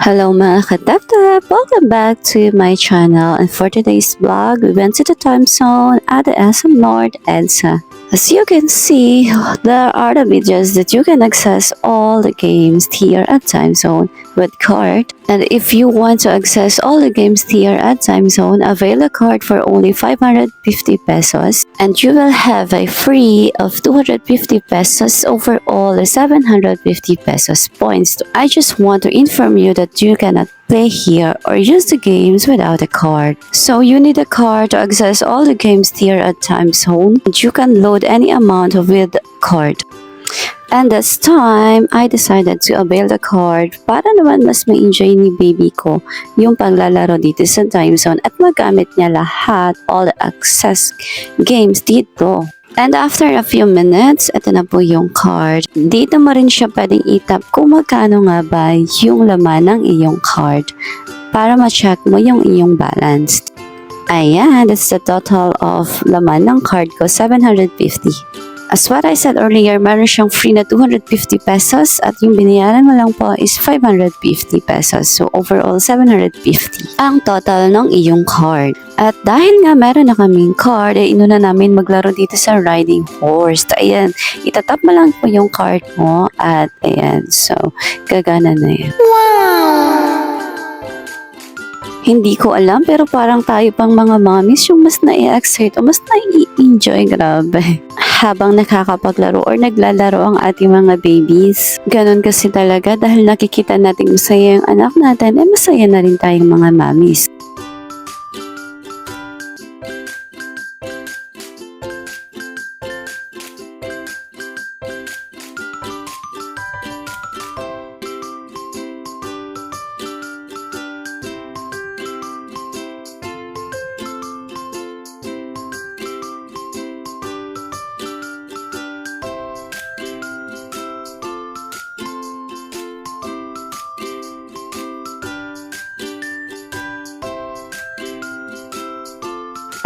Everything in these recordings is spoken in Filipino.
Hello mga kataptap! Welcome back to my channel, and for today's vlog, we went to the time zone at the SM North EDSA. As you can see, there are the videos that you can access all the games here at time zone with card. And if you want to access all the games here at time zone, avail a card for only 550 pesos, and you will have a free of 250 pesos over all the 750 pesos points. I just want to inform you that you cannot play here or use the games without a card. So you need a card to access all the games here at time zone, and you can load any amount with card. And this time, I decided to avail the card para naman mas ma-enjoy ni baby ko yung paglalaro dito sa time zone at magamit niya lahat, all the access games dito. And after a few minutes, ito na po yung card. Dito mo rin siya pwedeng itap kung magkano nga ba yung laman ng iyong card para ma-check mo yung iyong balance. Ayan, that's the total of laman ng card ko, 750. As what I said earlier, meron siyang free na 250 pesos at yung binayaran mo lang po is 550 pesos. So overall, 750 ang total ng iyong card. At dahil nga meron na kaming card, inuna namin maglaro dito sa riding horse. Ayan, itatap mo lang po yung card mo at ayan, so gagana na yan. Wow! Hindi ko alam, pero parang tayo pang mga mommies yung mas na-excite o mas na-enjoy, grabe. Habang nakakapaglaro or naglalaro ang ating mga babies. Ganon kasi talaga dahil nakikita natin masaya yung anak natin, masaya na rin tayong mga mommies.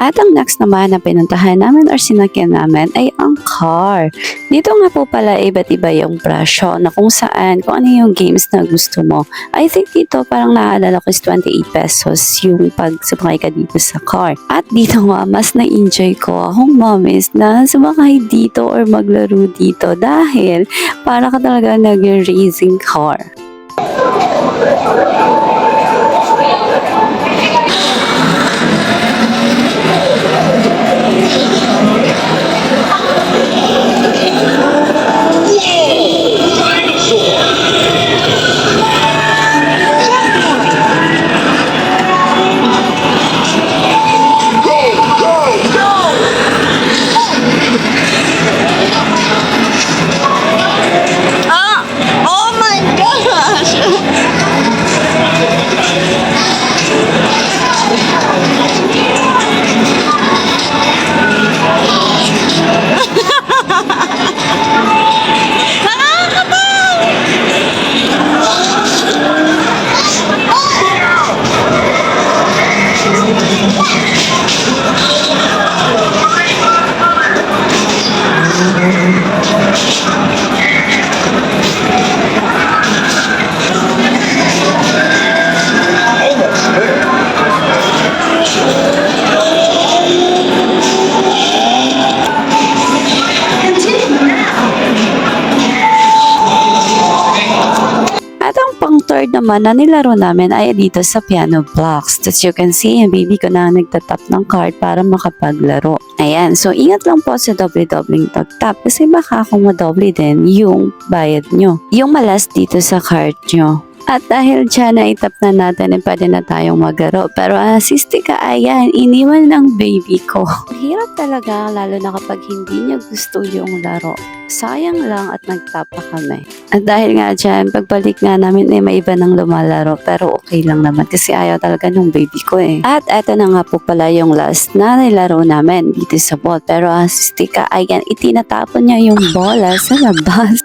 At ang next naman na pinuntahan namin or sinakyan namin ay ang car. Dito nga po pala iba't iba yung presyo na kung saan, kung ano yung games na gusto mo. I think dito parang naaalala ko is 28 pesos yung pagsubakay ka dito sa car. At dito nga, mas na-enjoy ko akong mommies na sumakay dito or maglaro dito dahil para ka talaga nag-racing car. Third naman na nilaro namin ay dito sa piano blocks. As you can see, yung baby ko na nagtatap ng card para makapaglaro. Ayan, so ingat lang po sa doble-dobling tap kasi baka kung madoble din yung bayad nyo. Yung malas dito sa card nyo. At dahil dyan na itap na natin, pwede na tayong maglaro. Pero assiste ka, ayan, iniwan ng baby ko. Hirap talaga, lalo na kapag hindi niya gusto yung laro. Sayang lang at nagtap pa kami. At dahil nga dyan, pagbalik nga namin may iba nang lumalaro. Pero okay lang naman kasi ayaw talaga ng baby ko eh. At eto na nga po pala yung last na nilaro namin dito sa ball. Pero assiste ka, ayan, itinatapon niya yung bola sa labas.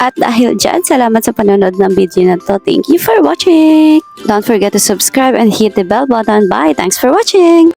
At dahil dyan, salamat sa panonood ng video na to. Thank you for watching! Don't forget to subscribe and hit the bell button. Bye! Thanks for watching!